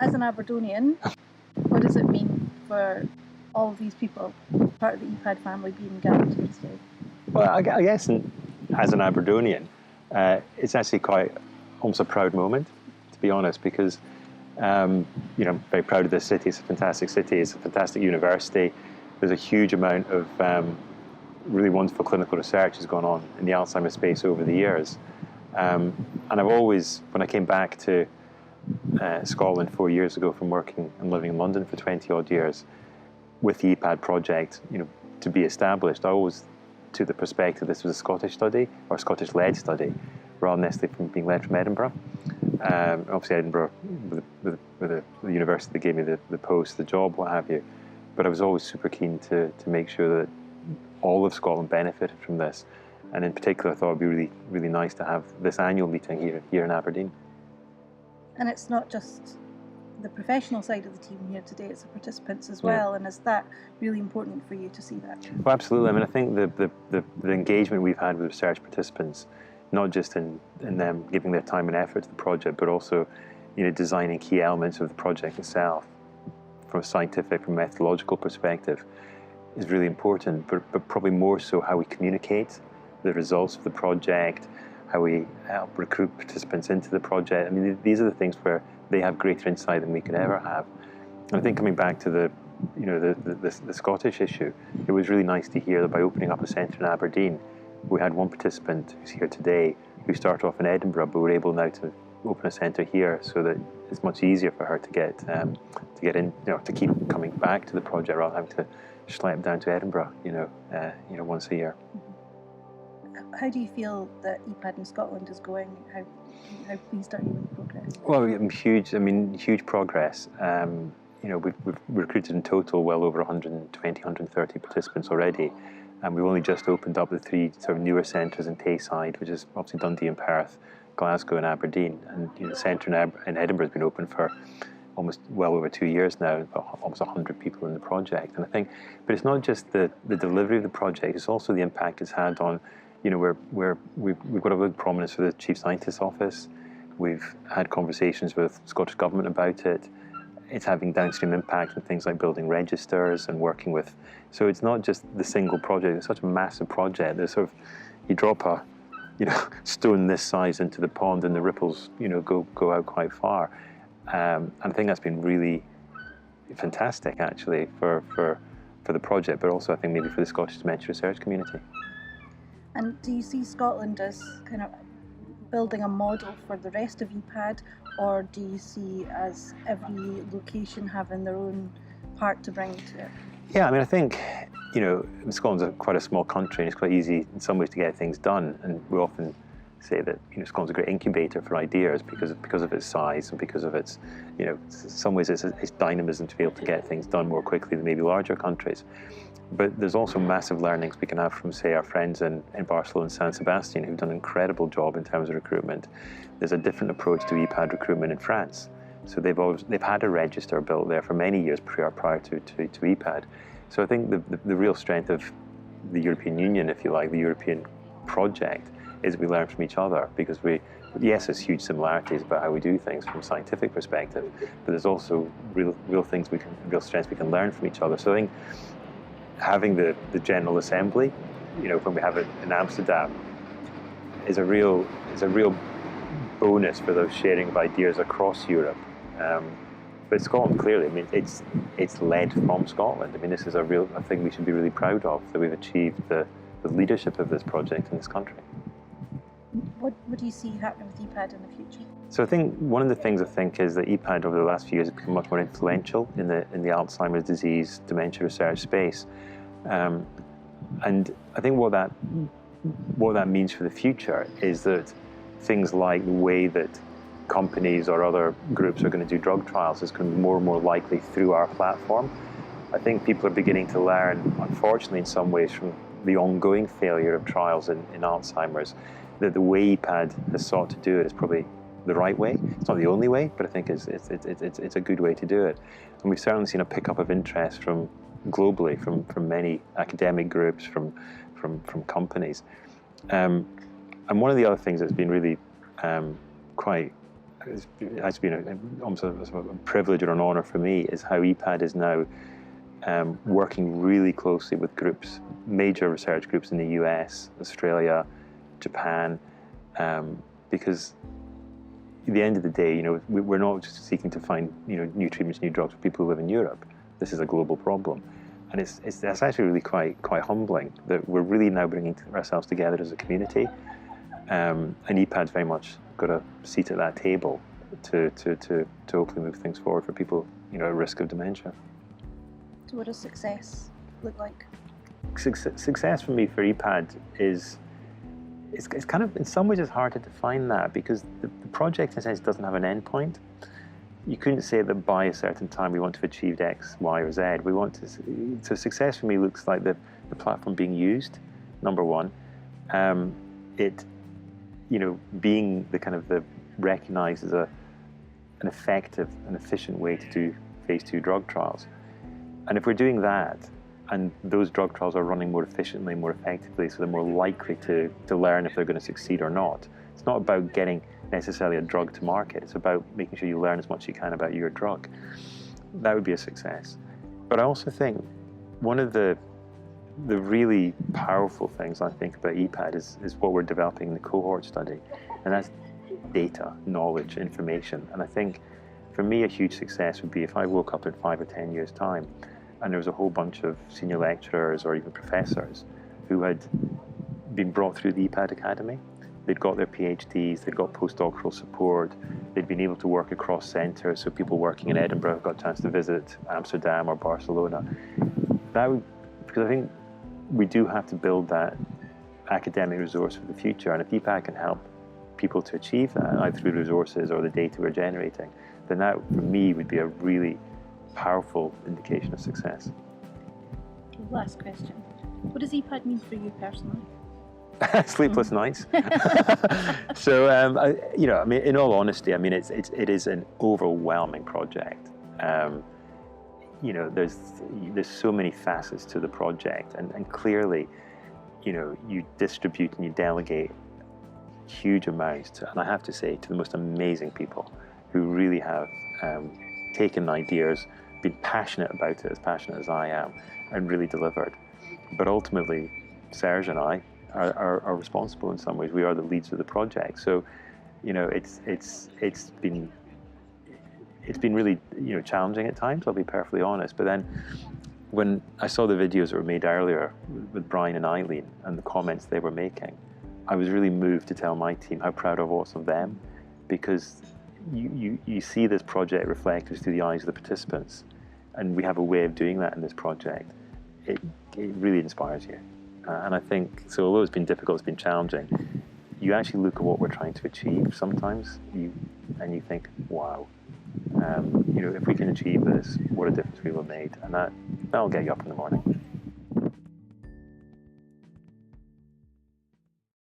As an Aberdonian, what does it mean for all of these people, part of the EPAD family, being gathered here today? Well, I guess as an Aberdonian, it's actually quite almost a proud moment, to be honest, because I'm very proud of this city. It's a fantastic city. It's a fantastic university. There's a huge amount of really wonderful clinical research has gone on in the Alzheimer's space over the years. And I've always, when I came back to Scotland 4 years ago from working and living in London for 20 odd years, with the EPAD project, to be established, I always took the perspective this was a Scottish study or Scottish-led study, rather than necessarily from being led from Edinburgh. Obviously, Edinburgh, with the university that gave me the post, the job, what have you. But I was always super keen to make sure that all of Scotland benefited from this. And in particular, I thought it would be really, really nice to have this annual meeting here in Aberdeen. And it's not just the professional side of the team here today, it's the participants as well. And is that really important for you to see that? Well, absolutely. I mean, I think the engagement we've had with research participants, not just in them giving their time and effort to the project, but also designing key elements of the project itself from a scientific, from a methodological perspective, is really important, but probably more so how we communicate the results of the project, how we help recruit participants into the project. I mean, these are the things where they have greater insight than we could ever have. And I think coming back to the Scottish issue, it was really nice to hear that by opening up a centre in Aberdeen, we had one participant who's here today who started off in Edinburgh, but we're able now to open a centre here so that it's much easier for her to get in, to keep coming back to the project rather than having to schlep down to Edinburgh, once a year. How do you feel that EPAD in Scotland is going? How pleased are you with the progress? Well, huge progress. We've recruited in total well over 120, 130 participants already, and we've only just opened up the 3 sort of newer centres in Tayside, which is obviously Dundee and Perth, Glasgow and Aberdeen, and the centre in Edinburgh has been open for almost well over 2 years now, almost 100 people in the project. And I think, but it's not just the delivery of the project, it's also the impact it's had on, we've got a big prominence for the Chief Scientist's Office. We've had conversations with Scottish Government about it. It's having downstream impact on things like building registers and working with, so it's not just the single project, it's such a massive project. There's sort of, you drop a stone this size into the pond and the ripples go out quite far. And I think that's been really fantastic actually for the project, but also I think maybe for the Scottish dementia research community. And do you see Scotland as kind of building a model for the rest of EPAD, or do you see as every location having their own part to bring to it? Yeah, I mean, I think, Scotland's quite a small country and it's quite easy in some ways to get things done. And we often say that, Scotland's a great incubator for ideas because of its size and because of its, in some ways it's dynamism to be able to get things done more quickly than maybe larger countries. But there's also massive learnings we can have from, say, our friends in Barcelona and San Sebastian, who've done an incredible job in terms of recruitment. There's a different approach to EPAD recruitment in France. So they've had a register built there for many years prior to EPAD. So I think the real strength of the European Union, if you like, the European project, is we learn from each other, because yes, there's huge similarities about how we do things from a scientific perspective, but there's also real things real strengths we can learn from each other. So I think having the General Assembly, when we have it in Amsterdam, is a real bonus for those sharing of ideas across Europe. But Scotland, clearly, I mean, it's led from Scotland. I mean, this is a thing we should be really proud of, that we've achieved the leadership of this project in this country. What do you see happening with EPAD in the future? So I think one of the things is that EPAD over the last few years has become much more influential in the Alzheimer's disease dementia research space, and I think what that means for the future is that things like the way that companies or other groups are going to do drug trials is going to be more and more likely through our platform. I think people are beginning to learn, unfortunately in some ways, from the ongoing failure of trials in Alzheimer's, that the way EPAD has sought to do it is probably the right way. It's not the only way, but I think it's a good way to do it. And we've certainly seen a pickup of interest globally from many academic groups, from companies. And one of the other things that's been really quite it has been almost a privilege or an honour for me, is how EPAD is now working really closely with groups, major research groups in the US, Australia, Japan, because at the end of the day, we're not just seeking to find new treatments, new drugs for people who live in Europe. This is a global problem, and it's actually really quite humbling that we're really now bringing ourselves together as a community, and EPAD's very much got a seat at that table to hopefully move things forward for people at risk of dementia. So what does success look like? Success for me for EPAD is it's kind of, in some ways, it's hard to define that, because the project in a sense doesn't have an end point. You couldn't say that by a certain time we want to have achieved X, Y, or Z. We want to. So success for me looks like the platform being used, number one. It, being the recognised as an effective and efficient way to do phase 2 drug trials. And if we're doing that, and those drug trials are running more efficiently, more effectively, so they're more likely to learn if they're going to succeed or not. It's not about getting necessarily a drug to market. It's about making sure you learn as much as you can about your drug. That would be a success. But I also think one of the really powerful things I think about EPAD is what we're developing in the cohort study, and that's data, knowledge, information. And I think for me a huge success would be if I woke up in 5 or 10 years' time and there was a whole bunch of senior lecturers or even professors who had been brought through the EPAD Academy. They'd got their PhDs, they'd got postdoctoral support, they'd been able to work across centres, so people working in Edinburgh got a chance to visit Amsterdam or Barcelona. Because I think we do have to build that academic resource for the future, and if EPAD can help people to achieve that, either through resources or the data we're generating, then that, for me, would be a really powerful indication of success. Last question. What does EPAD mean for you personally? Sleepless nights. So, in all honesty, it is an overwhelming project. There's so many facets to the project, and clearly, you distribute and you delegate huge amounts to, and I have to say, to the most amazing people who really have taken ideas, been passionate about it, as passionate as I am, and really delivered. But ultimately, Serge and I are responsible in some ways. We are the leads of the project. So, it's been really challenging at times, I'll be perfectly honest. But then when I saw the videos that were made earlier with Brian and Eileen and the comments they were making, I was really moved to tell my team how proud I was of them, because you see this project reflected through the eyes of the participants, and we have a way of doing that in this project. It really inspires you. And I think, so although it's been difficult, it's been challenging, you actually look at what we're trying to achieve sometimes, and you think, wow, if we can achieve this, what a difference we will have made. And that'll get you up in the morning.